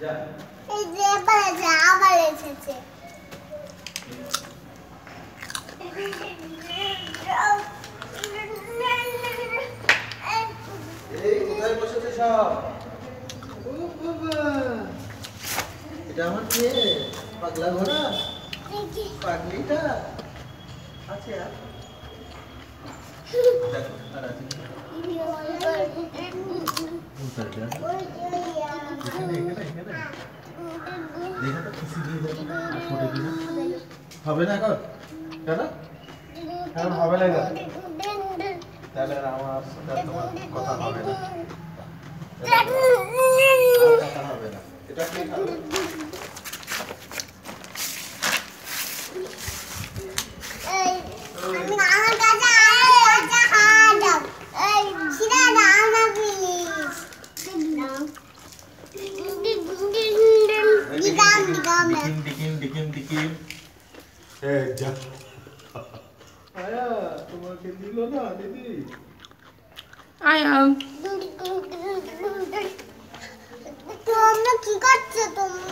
যা এই যে আবার এসেছে এই কোথায় বসেছে সব? ও বাবা, এটা আমার কে? পাগলা ঘোড়া, পাগলিটা আছে। আর দেখো আর আছে হবে না এখন? কেন এখন হবে না? তাহলে আমার সাথে তোমার কথা হবে না, কথা হবে না। এটা কি খাবে? তোমাকে দিল না দিদি? তোমরা কি করছো? তোমরা